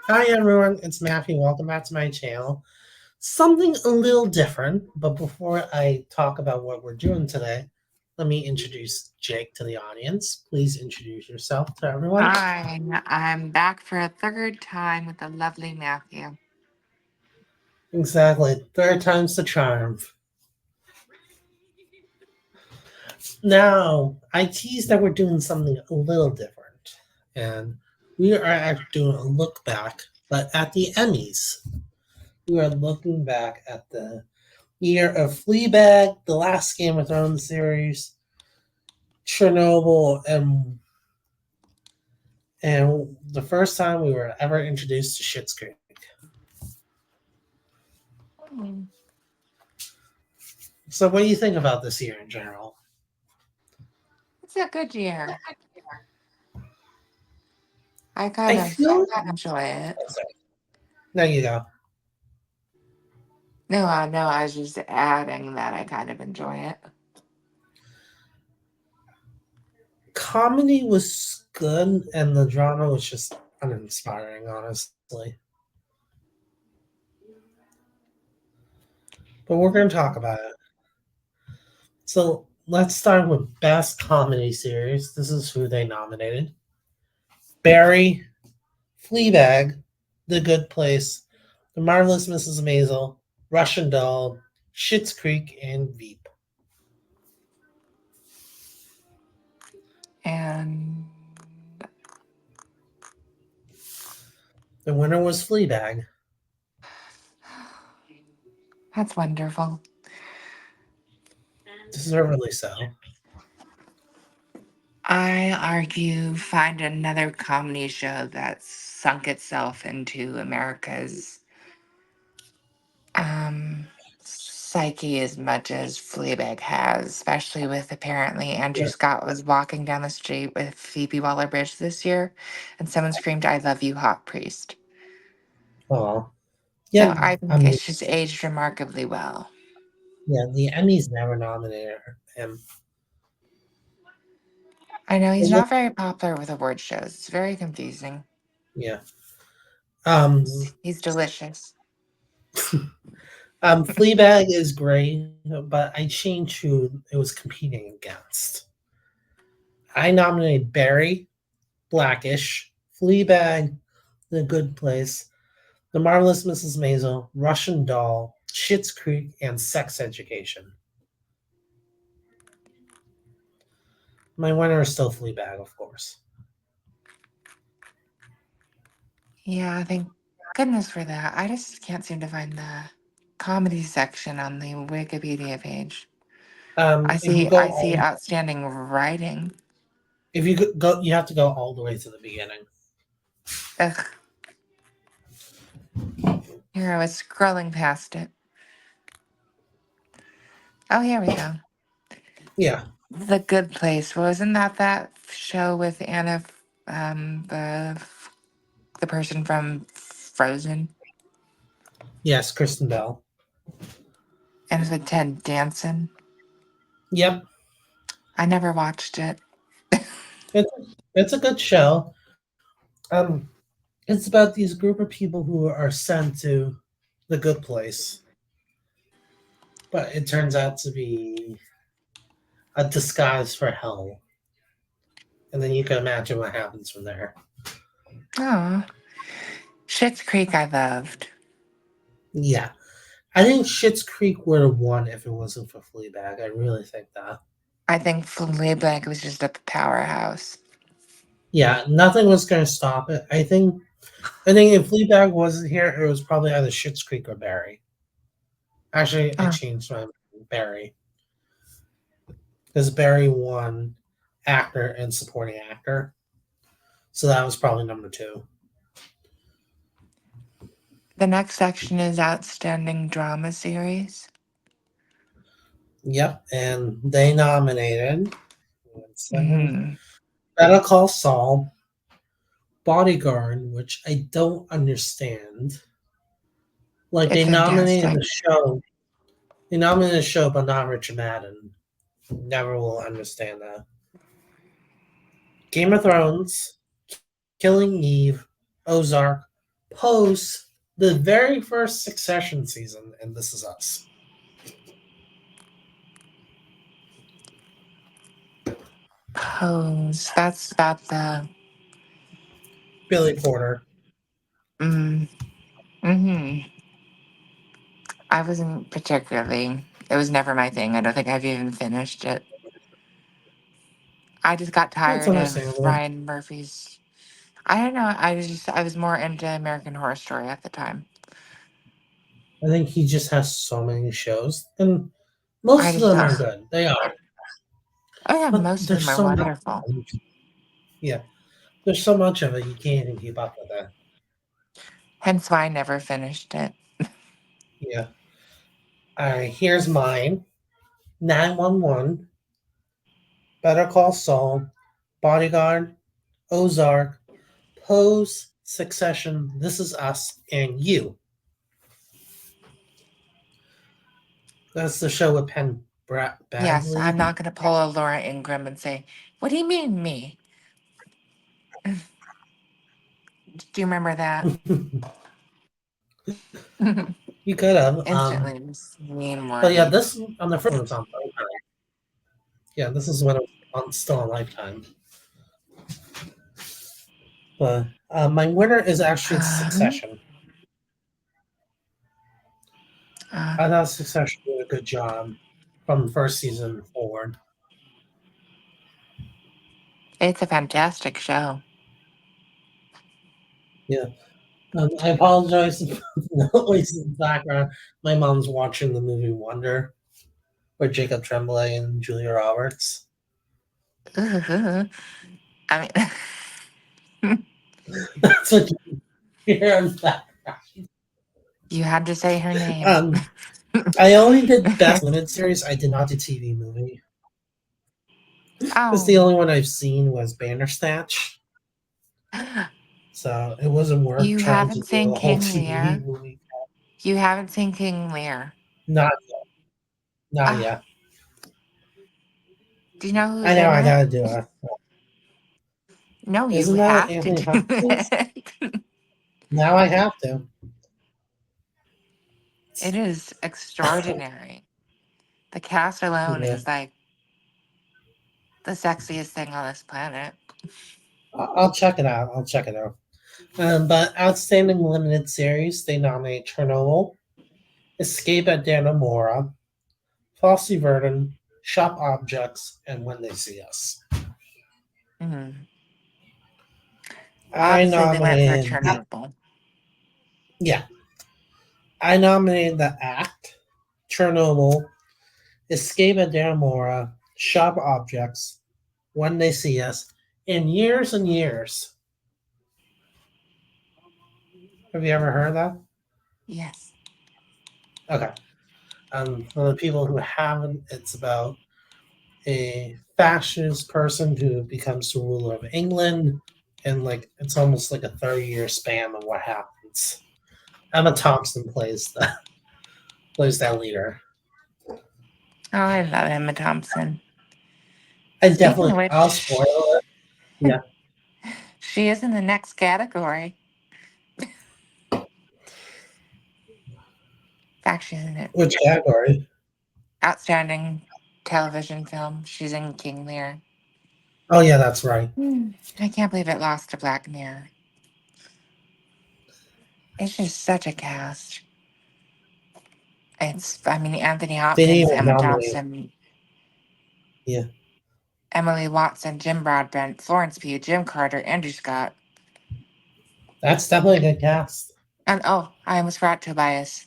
Hi everyone, it's Matthew. Welcome back to my channel. Something a little different, but before I talk about what we're doing today, let me introduce Jake to the audience. Please introduce yourself to everyone. Hi, I'm back for a third time with the lovely Matthew. Exactly, third time's the charm. Now, I teased that we're doing something a little different, and we are actually doing a look back, but at the Emmys. We are looking back at the year of Fleabag, the last Game of Thrones series, Chernobyl, and the first time we were ever introduced to Schitt's Creek. Hmm. So, what do you think about this year in general? It's a good year. I I kind of feel. enjoy it. Oh, sorry. There you go. No, I was just adding that I kind of enjoy it. Comedy was good, and the drama was just uninspiring, honestly. But we're going to talk about it. So, let's start with Best Comedy Series. This is who they nominated: Barry, Fleabag, The Good Place, The Marvelous Mrs. Maisel, Russian Doll, Schitt's Creek, and Veep. And The winner was Fleabag. that's wonderful. Deservedly so. I argue find another comedy show that sunk itself into America's psyche as much as Fleabag has, especially with apparently Andrew Yeah. Scott was walking down the street with Phoebe Waller Bridge this year, and someone screamed, "I love you, hot priest." Oh, So yeah. I I think mean, it's just aged remarkably well. yeah. The Emmys never nominated him. I know It he's look, not very popular with award shows. It's very confusing. yeah. Um, He's delicious. Fleabag is great, but I changed who it was competing against. I nominated Barry, Blackish, Fleabag, The Good Place, The Marvelous Mrs. Maisel, Russian Doll, Schitt's Creek, and Sex Education. My winner is still Fleabag, of course. Yeah, thank goodness for that. I just can't seem to find the comedy section on the Wikipedia page. If you I go see all, outstanding writing. if you go, you have to go all the way to the beginning. Ugh, here I was scrolling past it. Oh, here we go. Yeah. The Good Place. Wasn't that show with Anna, the person from Frozen, Yes, Kristen Bell. and it's with Ted Danson? Yep. I never watched it. It's it's a good show. Um, it's about these group of people who are sent to the good place, but it turns out to be a disguise for hell. And then you can imagine what happens from there. Oh, Schitt's Creek. I loved. Yeah. I think Schitt's Creek would have won if it wasn't for Fleabag. I really think that. I think Fleabag was just a powerhouse. Yeah, nothing was going to stop it. I think if Fleabag wasn't here, it was probably either Schitt's Creek or Barry. Actually, I Oh, changed my Barry because Barry won actor and supporting actor, so that was probably number two. the next section is outstanding drama series. Yep, and they nominated 1 second, Hmm. Better Call Saul, Bodyguard, which I don't understand. Like It's fantastic. they nominated the show, but not Richard Madden. Never will understand that. Game of Thrones, Killing Eve, Ozark, post the very first Succession season, and This Is Us. Pose. That's about the. Billy Porter. Mm, hmm I wasn't particularly. It was never my thing. I don't think I've even finished it. I just got That's tired of understandable. Ryan Murphy's. I don't know. I was more into American Horror Story at the time. I think he just has so many shows, and I most of just them don't. are good. They are, Oh yeah, but most of there's them are so much. wonderful. Yeah, there's so much of it you can't even keep up with it. Hence why I never finished it. Yeah. All right, here's mine. 911, Better Call Saul, Bodyguard, Ozark, Pose, Succession, This Is Us, and You. That's the show with Penn Yes, I'm Badley. not going to pull a Laura Ingram and say, "What do you mean me?" Do you remember that? You could have. Instantly, just mean But yeah, wordy. this on the first one was on Lifetime. Yeah, this is when it was still on Lifetime. But my winner is actually Um, Succession. uh, I thought Succession did a good job from the first season forward. it's a fantastic show. Yeah. I apologize for the noise in the background. My mom's watching the movie Wonder with Jacob Tremblay and Julia Roberts. Ooh, I mean, That's what you hear in the background. you had to say her name. Um, I only did Best Limited Series. I did not do TV movie. Because the Oh, only one I've seen was Bandersnatch. So it wasn't worth you trying to haven't do seen a whole King TV Lear? movie. You haven't seen King Lear? Not not Ah, yet. do you know I who's know in I it? gotta do it. No, you Isn't that have to Anthony do Hopkins? it. Now I have to. It is extraordinary. The cast alone Yeah. is like the sexiest thing on this planet. I'll check it out. I'll check it out. But Outstanding Limited Series, they nominate Chernobyl, Escape at Dannemora, Fosse Verdon, Shop Objects, and When They See Us. Mhm. I Obviously, they went for nominated, Chernobyl. yeah, I nominated The Act, Chernobyl, Escape at Dannemora, Shop Objects, When They See Us, in years and years. Have you ever heard of that? Yes. Okay. For the people who haven't, it's about a fascist person who becomes the ruler of England, and like it's almost like a 30-year span of what happens. Emma Thompson plays that leader. Oh, I love Emma Thompson. I Speaking of definitely I'll which, spoil it. Yeah, she is in the next category. In fact, she's in it. which category? Outstanding television film. She's in King Lear. Oh yeah, that's right. I can't believe it lost to Black Mirror. It's just such a cast. I mean, Anthony They didn't Hopkins, even Emma nominate. Thompson, Yeah, Emily Watson, Jim Broadbent, Florence Pugh, Jim Carter, Andrew Scott, that's definitely a good cast. and oh, I almost forgot Tobias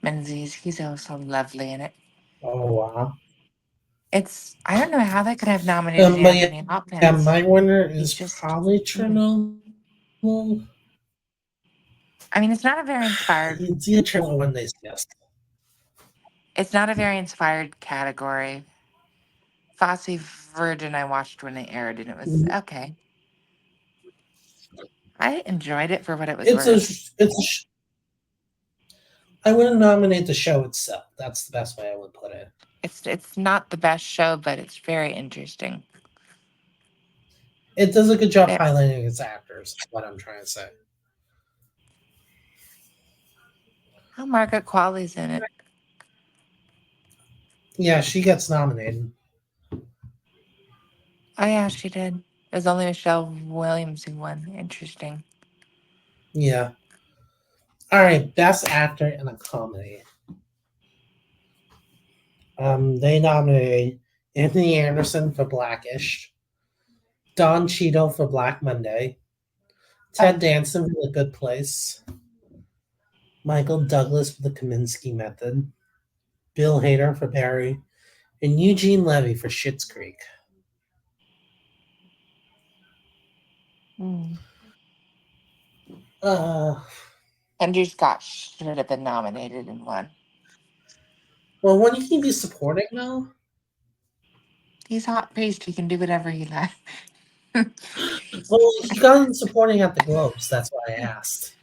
Menzies. He's also lovely in it. Oh wow. I don't know how they could have nominated But yeah, Anthony yeah, Hopkins. my winner He's is just, probably mm. Chernobyl. I mean, it's not a very inspired, It's either Chernobyl or When They See Us. it's not a very inspired category. Fosse Virgin I watched when it aired and it was okay. I enjoyed it for what it was It's a worth. it's a I wouldn't nominate the show itself. That's the best way I would put it. It's not the best show, but it's very interesting. It does a good job There, highlighting its actors. Is what I'm trying to say. Oh, Margaret Qualley's in it. Yeah, she gets nominated. Oh yeah, she did. It was only Michelle Williams who won. Interesting. Yeah. All right, best actor in a comedy. They nominated Anthony Anderson for Blackish, Don Cheadle for Black Monday, Ted Danson for The Good Place, Michael Douglas for The Kaminsky Method, Bill Hader for Barry, and Eugene Levy for Schitt's Creek. Mm. Uh, Andrew Scott should have been nominated and won. well, when you can be supporting now, He's hot priest. He can do whatever he likes. well, he got in supporting at the Globes. That's why I asked.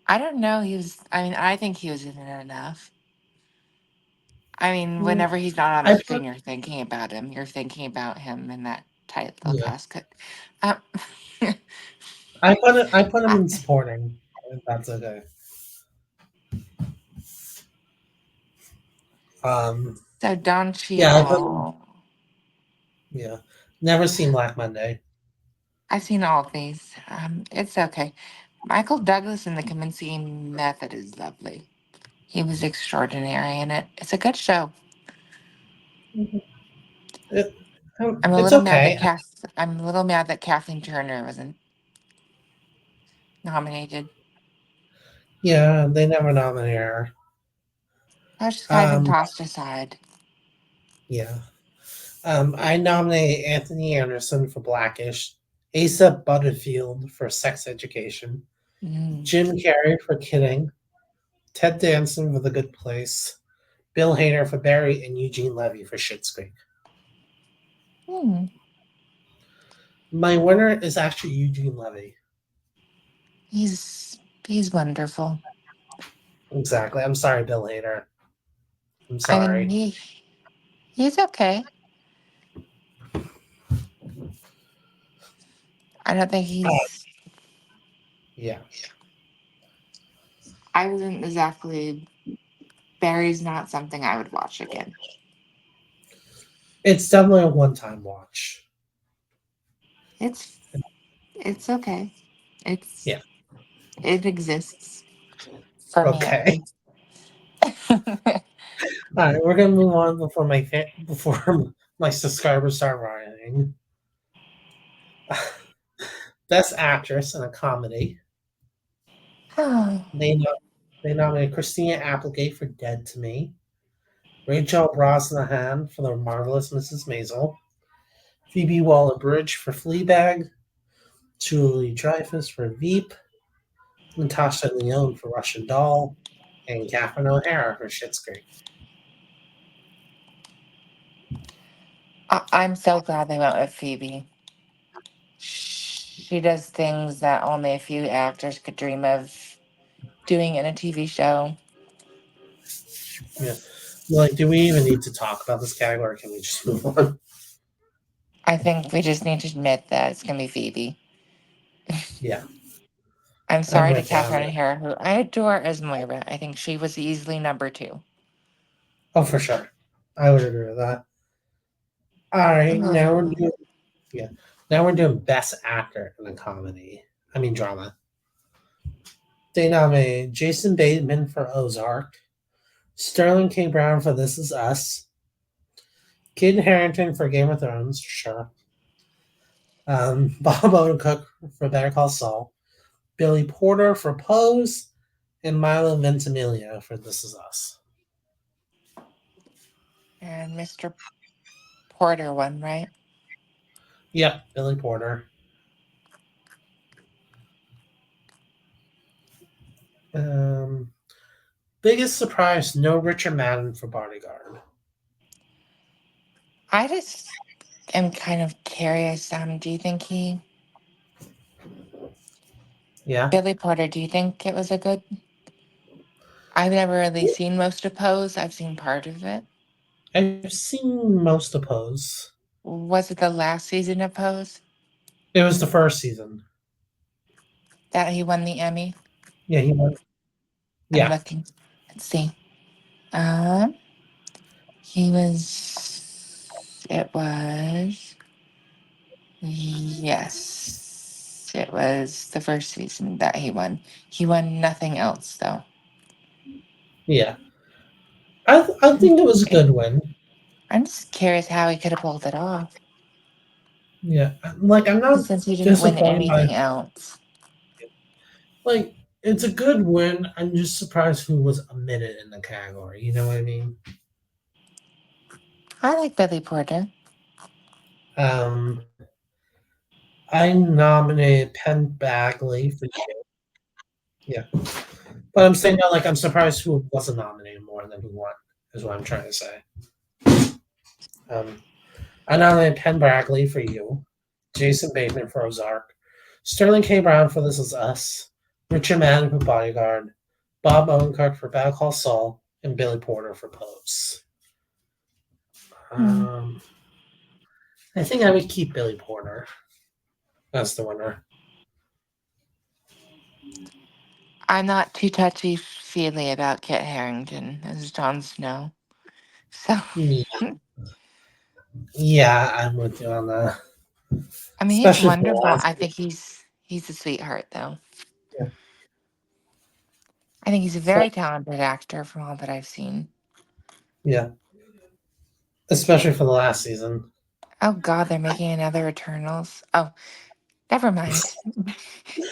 I don't know. He was. I mean, I think he was in it enough. I mean, Mm, whenever he's not on the I screen, put you're thinking about him. You're thinking about him in that tight little yeah, casket. Um, I put him I- in supporting. If that's okay. Um, so Don yeah, I put him. Cheadle. Yeah, never seen Black Monday. I've seen all of these. It's okay. Michael Douglas in the Kaminsky Method is lovely. He was extraordinary in it. It's a good show. It, I'm a it's little mad that okay. Kath. I'm a little mad that Kathleen Turner wasn't nominated. Yeah, they never nominate her. Oh, she's kind of been Um, tossed aside. yeah. I nominate Anthony Anderson for Blackish, Asa Butterfield for Sex Education, Mm. Jim Carrey for Kidding, Ted Danson for The Good Place, Bill Hader for Barry, and Eugene Levy for Schitt's Creek. Mm. My winner is actually Eugene Levy. He's wonderful. Exactly. I'm sorry, Bill Hader. I'm I mean, sorry. he's okay. I don't think he's. Yeah. I wasn't exactly. Barry's not something I would watch again. It's definitely a one time watch. It's it's okay. It's Yeah. it exists for me at Okay. least. All right, we're gonna move on before my subscribers start rioting. Best actress in a comedy. They no- they nominated Christina Applegate for Dead to Me, Rachel Brosnahan for The Marvelous Mrs. Maisel, Phoebe Waller-Bridge for Fleabag, Julie Dreyfus for Veep, Natasha Lyonne for Russian Doll, and Catherine O'Hara for Schitt's Creek. I'm so glad they went with Phoebe. She does things that only a few actors could dream of doing in a TV show. Yeah. Like, do we even need to talk about this category? Or can we just move on? I think we just need to admit that it's gonna be Phoebe. Yeah, I'm I'm sorry to with you on Catherine that. O'Hara, who I adore as Moira. I think she was easily number two. Oh, for sure. I would agree with that. All right, now we're Oh, doing yeah. Now we're doing best actor in a comedy. I mean drama. They nominated Jason Bateman for Ozark, Sterling K. Brown for This Is Us, Kid Harrington for Game of Thrones, sure. Bob Odenkirk for Better Call Saul, Billy Porter for Pose, and Milo Ventimiglia for This Is Us. and Mr. Porter won, right? Yep, Billy Porter. Um, Biggest surprise, no Richard Madden for Bodyguard. I just am kind of curious. Do you think Yeah, Billy Porter, do you think it was a good? I've never really seen most of Pose. I've seen part of it. I've seen most of Pose. Was it the last season of Pose It was the first season. that he won the Emmy? Yeah, he won. I'm Yeah, looking. Let's see. Um, he was. It was. Yes, it was the first season that he won. He won nothing else, though. yeah. I think it was a good win. I'm just curious how he could have pulled it off Yeah, like I'm not since he didn't win disappointed by anything else. like it's a good win. I'm just surprised who was omitted in the category. You know what I mean? I like Billy Porter. Um, I nominated Penn Bagley for yeah, but I'm saying that like I'm surprised who wasn't nominated more than who won. Is what I'm trying to say. Um, I nominated Penn Bagley for you, Jason Bateman for Ozark, Sterling K. Brown for This Is Us, Richard Madden for Bodyguard, Bob Odenkirk for Better Call Saul, and Billy Porter for Pose. Hmm. Um, I think I would keep Billy Porter as the winner. I'm not too touchy feely about Kit Harrington as Jon Snow. So, Yeah, yeah, I'm with you on that, I mean, he's especially for the wonderful. last. I think he's a sweetheart, though. Yeah. I think he's a So very talented actor from all that I've seen. yeah, especially for the last season. Oh God, they're making another Eternals. Oh, never mind.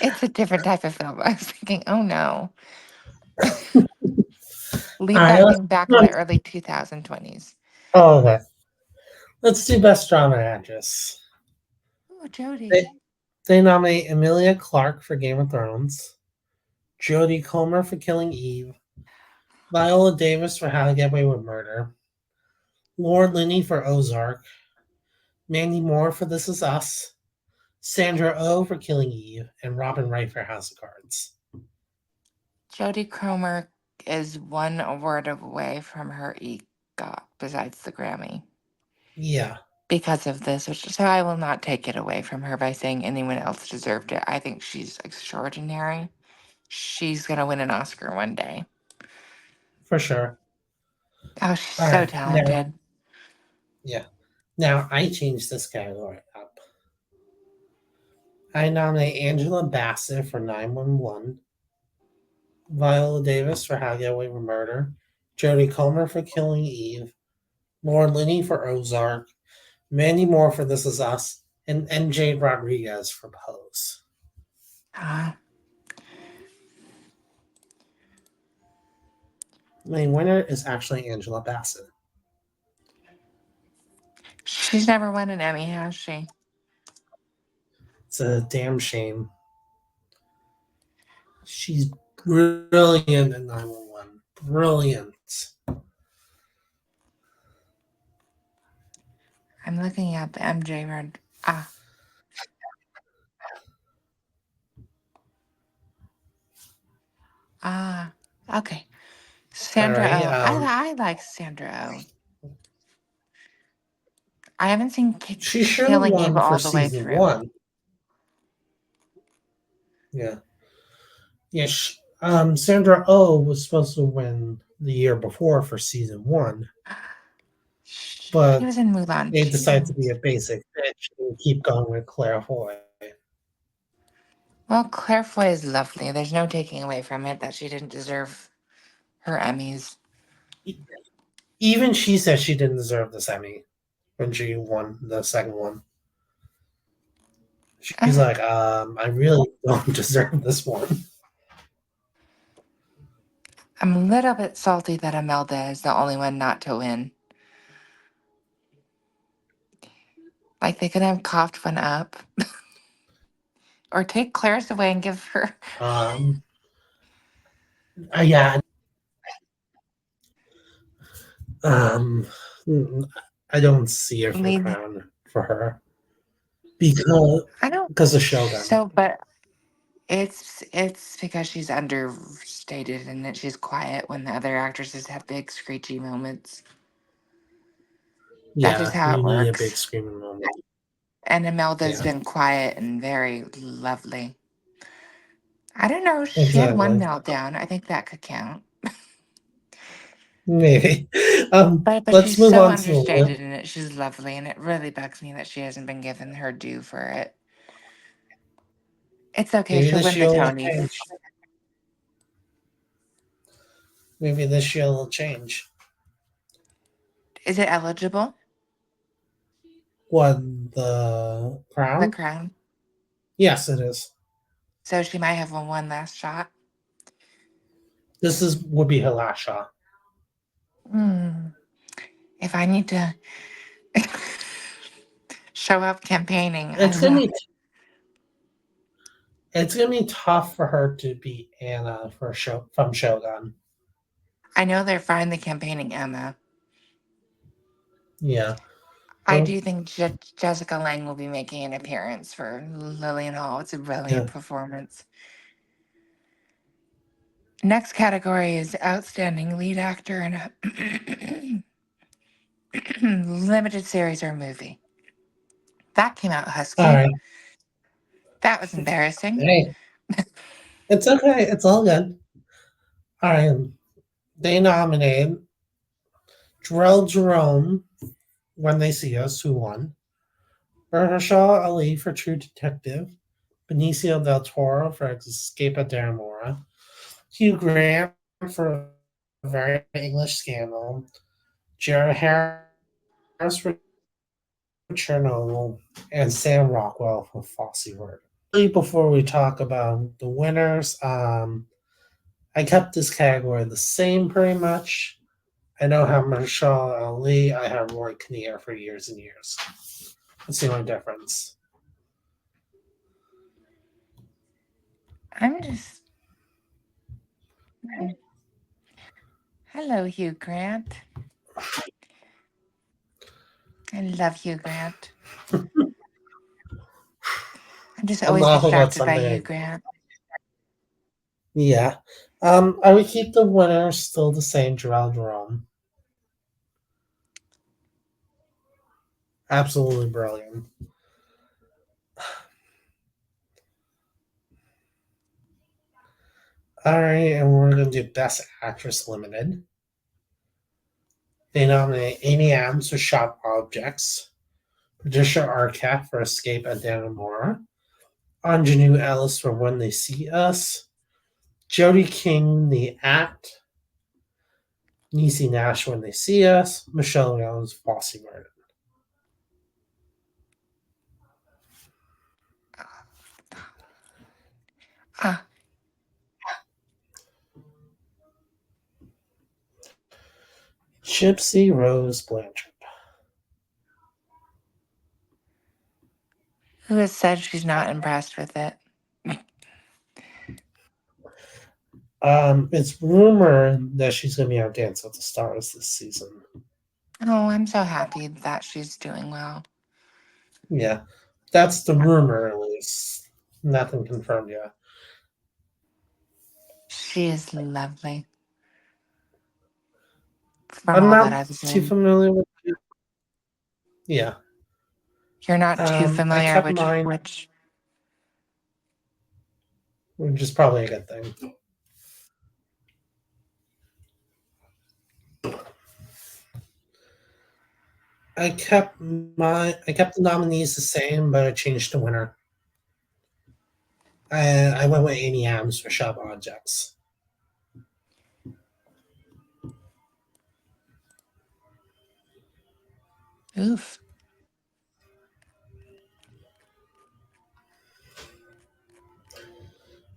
It's a different type of film. I was thinking, oh no, All leave right, that let's. thing back in the early 2020s. Oh, okay. Let's do best drama actress. Oh, They Jodie. they nominate Emilia Clarke for Game of Thrones, Jodie Comer for Killing Eve, Viola Davis for How to Get Away with Murder, Lauren Linney for Ozark, Mandy Moore for This Is Us, Sandra Oh for Killing Eve, and Robin Wright for House of Cards. Jodie Cromer is one award away from her EGOT besides the Grammy Yeah, because of this, which so I will not take it away from her by saying anyone else deserved it. I think she's extraordinary. She's gonna win an Oscar one day. for sure. Oh, she's All so right, now, talented. yeah. Now I changed this category up. I nominate Angela Bassett for 911, Viola Davis for How to Get Away with Murder, Jodie Comer for Killing Eve, Lauren Linney for Ozark, Mandy Moore for This Is Us, and MJ Rodriguez for Pose. Uh, My winner is actually Angela Bassett. she's never won an Emmy, has she? It's a damn shame. She's brilliant in 911. Brilliant. I'm looking up MJ Rod. Ah, ah. Okay. All Sandra right. Oh. I like Sandra Oh. I haven't seen She should have Killing Eve won for all the way season through. one. Yeah. Yeah. Sandra Oh was supposed to win the year before for season one, She but was in Mulan they decided to too. be a basic bitch and keep going with Claire Foy. Well, Claire Foy is lovely. There's no taking away from it that she didn't deserve her Emmys. Even she said she didn't deserve this Emmy when she won the second one. She's like, I really don't deserve this one. I'm a little bit salty that Imelda is the only one not to win. Like they could have coughed one up or take Claire's away and give her Um, yeah, um, I don't see a lead. crown for her because I don't. because of Shogun. So, but it's because she's understated and that she's quiet when the other actresses have big screechy moments. That's just Yeah, how it you need a big works. screaming moment. And Imelda's Yeah, been quiet and very lovely. I don't know. She had one Exactly. meltdown. I think that could count. Maybe. But Let's she's move so on to the understated in it. She's lovely, and it really bugs me that she hasn't been given her due for it. It's okay. maybe She'll this win the year will Tonys. change. Maybe this year will change. Is it eligible? What, the The crown? crown. Yes, it is. So she might have one last shot. This is would be her last shot. Hmm. If I need to show up campaigning, I It's gonna will. be it's gonna be tough for her to beat Anna for show from Shogun. I know they're finally campaigning Emma. Yeah. I Well, do think Jessica Lange will be making an appearance for Lillian Hall. It's a brilliant yeah. performance. Next category is Outstanding Lead Actor in a Limited Series or Movie. That came out All husky. right. That was embarrassing. Hey, it's okay. It's all good. All right. They nominated Jarrell Jerome when they see us, who won. Mahershala Ali for True Detective. Benicio del Toro for Escape at Daramora. Hugh Grant for A Very English Scandal. Jared Harris for Chernobyl. And Sam Rockwell for Fosse Word. Before we talk about the winners, I kept this category the same pretty much. I know how Marshall Ali, I have Roy Kinnear for years and years. That's the only difference. I'm just. Hello, Hugh Grant. I love Hugh Grant. I'm just I'm always laughing about distracted by something. Hugh Grant. Yeah. I would keep the winner still the same, Jarrell Jerome. Absolutely brilliant. All right, and we're going to do Best Actress Limited. They nominate Amy Adams for Sharp Objects, Patricia Arquette for Escape at Dannemora, Ingenue Ellis for When They See Us, Jodie King, The Act, Niecy Nash, When They See Us, Michelle Yeoh's Fosse Murder. Ah, Gypsy Rose Blanchard. who has said she's not impressed with it? It's rumored that she's going to be on Dance with the Stars this season. Oh, I'm so happy that she's doing well. Yeah, that's the rumor at least. Nothing confirmed yet. She is lovely from I'm all that not I've too seen. familiar with. Yeah. You're not too I familiar kept with mine, which. which is probably a good thing. I kept the nominees the same, but I changed the winner. I went with Amy Adams for Sharp Objects. Oof.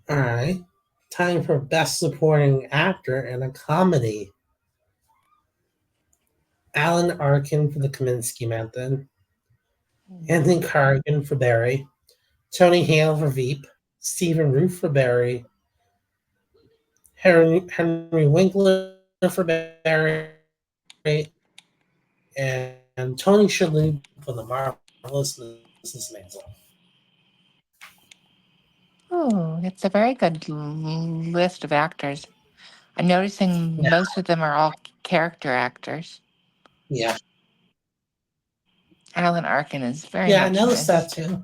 All right. Time for Best Supporting Actor in a Comedy. Alan Arkin for The Kaminsky Method. Anthony Carrigan for Barry. Tony Hale for Veep. Stephen Root for Barry. Henry Winkler for Barry. And Tony Shalhoub for The Marvelous Mrs. Maisel. Oh, it's a very good list of actors. I'm noticing Yeah. most of them are all character actors. Yeah. Alan Arkin is very Yeah, I much noticed that missed. too.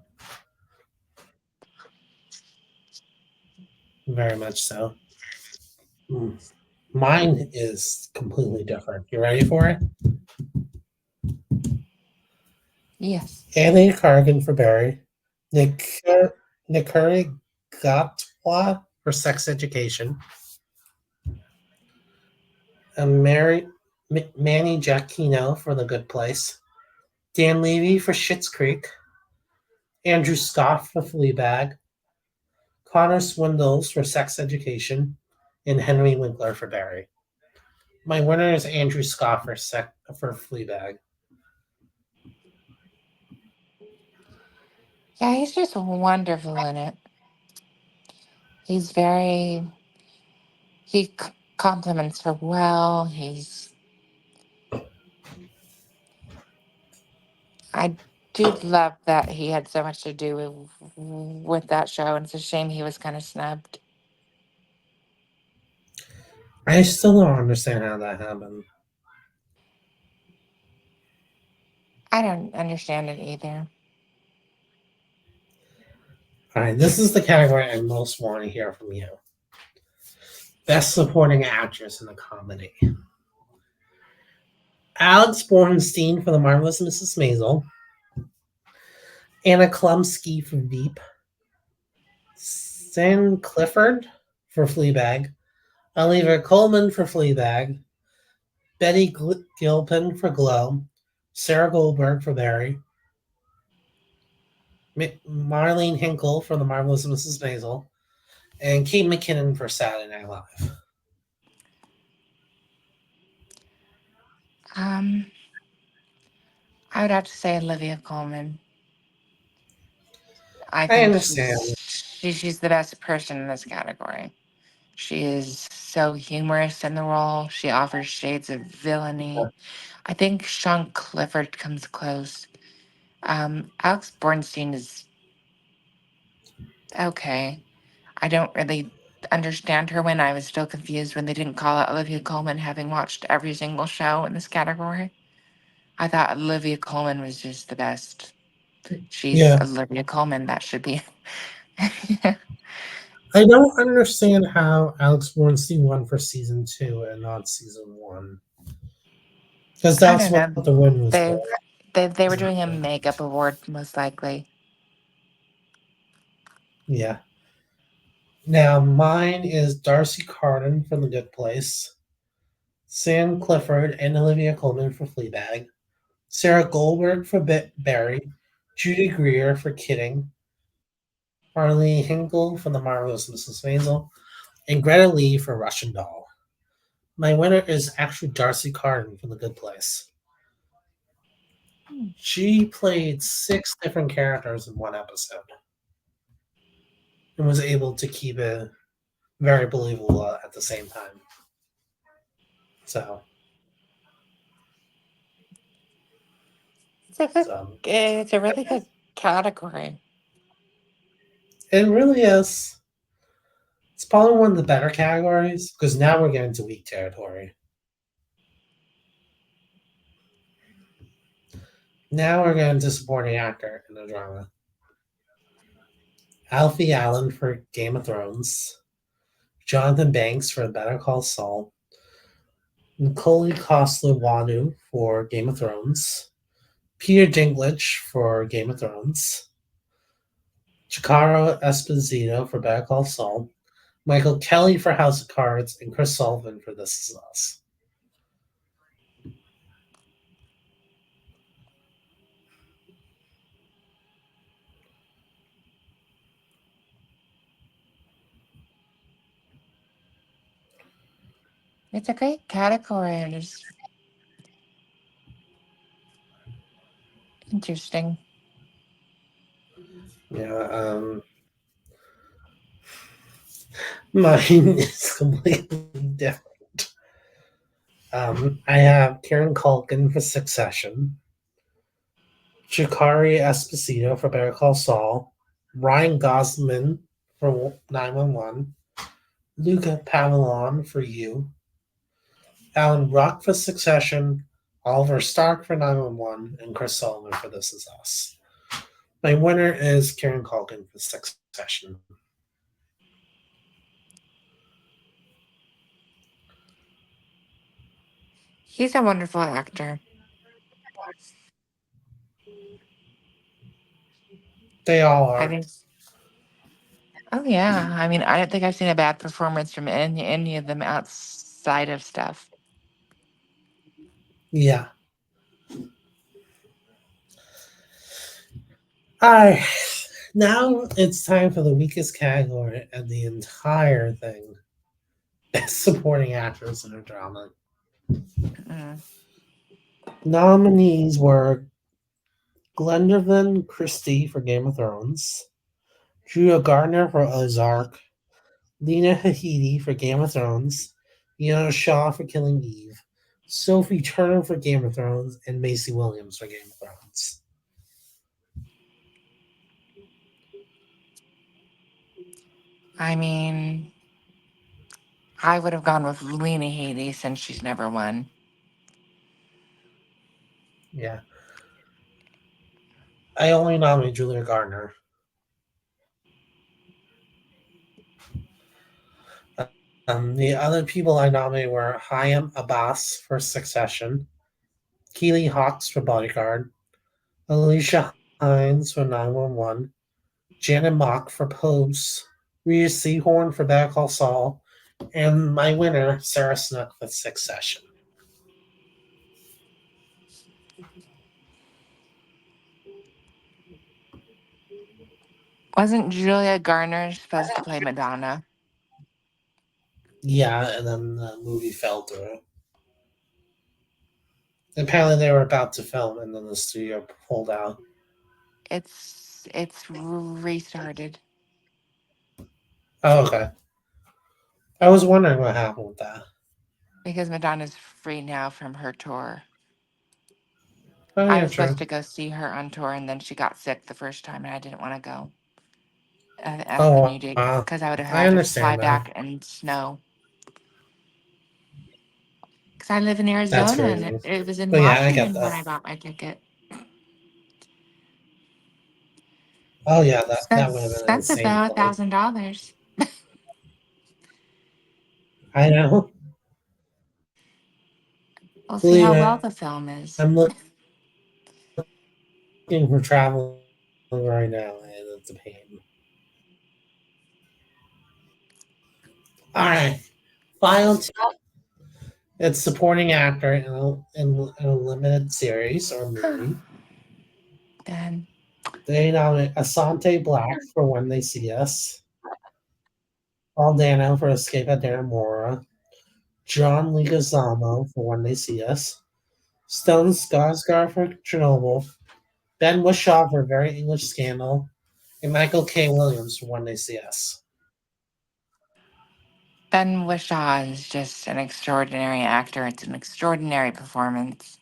very much so. Mm. Mine is completely different. You ready for it? Yes. Anthony Cargan for Barry, Nikuri Nikuri Gatwa for Sex Education, Mary Manny Giacchino for The Good Place, Dan Levy for Schitt's Creek, Andrew Scott for Fleabag, Connor Swindells for Sex Education, and Henry Winkler for Barry. My winner is Andrew Scott for Fleabag. Yeah, he's just wonderful in it. He's very, compliments her well. I do love that he had so much to do with that show, and it's a shame he was kind of snubbed. I still don't understand how that happened. I don't understand it either. All right, this is the category I most want to hear from you. Best Supporting Actress in a Comedy. Alex Bornstein for The Marvelous Mrs. Maisel, Anna Klumsky for Veep, Sam Clifford for Fleabag, Olivia Colman for Fleabag, Betty Gilpin for Glow, Sarah Goldberg for Barry, Marlene Hinkle for The Marvelous Mrs. Maisel, and Kate McKinnon for Saturday Night Live. Um, I would have to say Olivia Colman. I I think understand. she's the best person in this category. She is so humorous in the role. She offers shades of villainy. I think Sean Clifford comes close. Alex Bornstein is okay. I don't really understand her when I was still confused when they didn't call out Olivia Colman, having watched every single show in this category. I thought Olivia Colman was just the best. She's Yeah, Olivia Colman. That should be. I don't understand how Alex Bornstein won for season two and not season one. Because I that's don't what know. the win was for. They they were doing a makeup award most likely. Yeah. Now mine is Darcy Carden from The Good Place, Sam Clifford and Olivia Colman for Fleabag, Sarah Goldberg for Barry, Judy Greer for Kidding, Marlene Hinkle for The Marvelous Mrs. Maisel, and Greta Lee for Russian Doll. My winner is actually Darcy Carden from The Good Place. Hmm. She played six different characters in one episode and was able to keep it very believable at the same time. So, It's a good. so It's a really good category. it really is. It's probably one of the better categories because now we're getting to weak territory. Now we're getting to supporting actor in a drama. Alfie Allen for Game of Thrones, Jonathan Banks for Better Call Saul, Nicole Coster-Waldau for Game of Thrones, Peter Dinklage for Game of Thrones, Chikaro Esposito for Better Call Saul, Michael Kelly for House of Cards, and Chris Sullivan for This Is Us. It's a great category and it's interesting. Yeah, mine is completely different. I have Karen Culkin for Succession, Chikari Esposito for Better Call Saul, Ryan Gosling for 911, Luca Pavillon for You, Alan Ruck for Succession, Oliver Stark for 911, and Chris Sullivan for This Is Us. My winner is Karen Culkin for Succession. He's a wonderful actor. They all I are. think. Oh yeah. I mean, I don't think I've seen a bad performance from any of them outside of stuff. Yeah. All right. Now it's time for the weakest category and the entire thing. Best supporting actress in a drama. Mm. Nominees were Glendevin Christie for Game of Thrones, Julia Gardner for Ozark, Lena Headey for Game of Thrones, Fiona Shaw for Killing Eve, Sophie Turner for Game of Thrones, and Macy Williams for Game of Thrones. I mean, I would have gone with Lena Headey since she's never won. Yeah. I only nominate Julia Gardner. The other people I nominated were Hayam Abbas for Succession, Keely Hawkes for Bodyguard, Alicia Hines for 911, Janet Mock for Pose, Rhea Seahorn for Better Call Saul, and my winner, Sarah Snook for Succession. Wasn't Julia Garner supposed to play Madonna? Yeah, and then the movie fell through. Apparently, they were about to film, and then the studio pulled out. It's restarted Oh, okay. I was wondering what happened with that. because Madonna's free now from her tour. Oh, I yeah, was supposed true. to go see her on tour, and then she got sick the first time, and I didn't want to go at the new Oh, date wow. because I would have I had to fly understand that. back in snow. Because I live in That's Arizona, and crazy. it was in But yeah, I get Washington when that. I bought my ticket. Oh, yeah, that would have been an Expensive insane though, flight. $1,000. I know. We'll see Believe how me, well the film is. I'm looking for traveling right now, and it's a pain. All right. Final two. It's supporting actor in a limited series or movie. Then They nominate Asante Black for When They See Us, Paul Dano for Escape at Dannemora, John Leguizamo for When They See Us, Stone Skarsgård for Chernobyl, Ben Whishaw for Very English Scandal, and Michael K. Williams for When They See Us. Ben Whishaw is just an extraordinary actor. It's an extraordinary performance.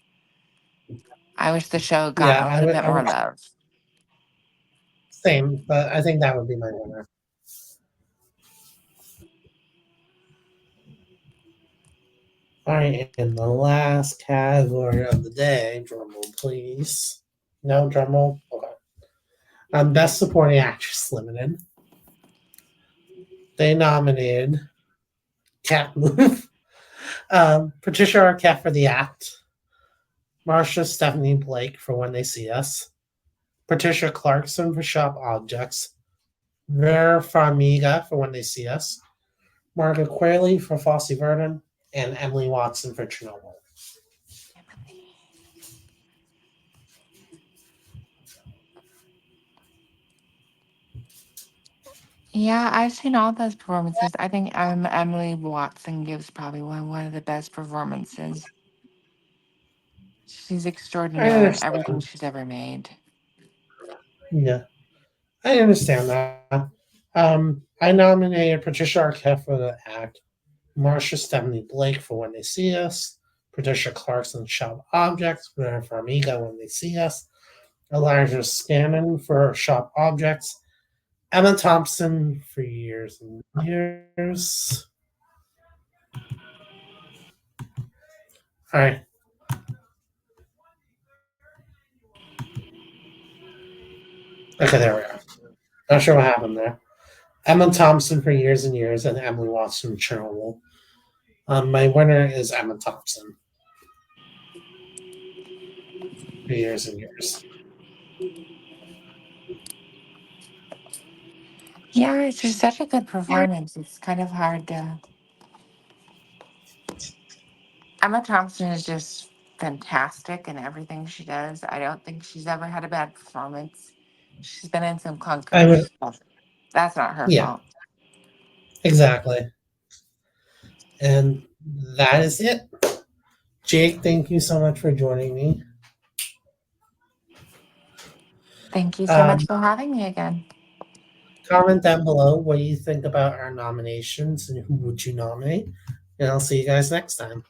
I wish the show got Yeah, a little bit I more would love same, but I think that would be my winner. All right, and the last category of the day, drumroll please. No drumroll. Okay. Best Supporting Actress Limited. They nominated Cat Move, Patricia Arquette for The Act, Marsha Stephanie Blake for When They See Us, Patricia Clarkson for Sharp Objects, Vera Farmiga for When They See Us, Margaret Qualley for Fosse Verdon, and Emily Watson for Chernobyl. Yeah, I've seen all those performances. I think Emily Watson gives probably one of the best performances. She's I extraordinary in everything understand. she's ever made. Yeah, I understand that. I nominated Patricia Arquette for The Act, Marsha Stephanie Blake for When They See Us, Patricia Clarkson Shop Objects, Vera Farmiga When They See Us, Elijah Scannon for Shop Objects, Emma Thompson for Years and Years. All right. Okay, there we are. Not sure what happened there. Emma Thompson for Years and Years and Emily Watson Chernobyl. My winner is Emma Thompson. for years and years. Yeah, it's just such a good performance. It's kind of hard to. Emma Thompson is just fantastic in everything she does. I don't think she's ever had a bad performance. She's been in some I would, clunkers, but that's not her yeah, fault. exactly. And that is it. Jake, thank you so much for joining me. Thank you so much Um, for having me again. Comment down below what you think about our nominations and who would you nominate. And I'll see you guys next time.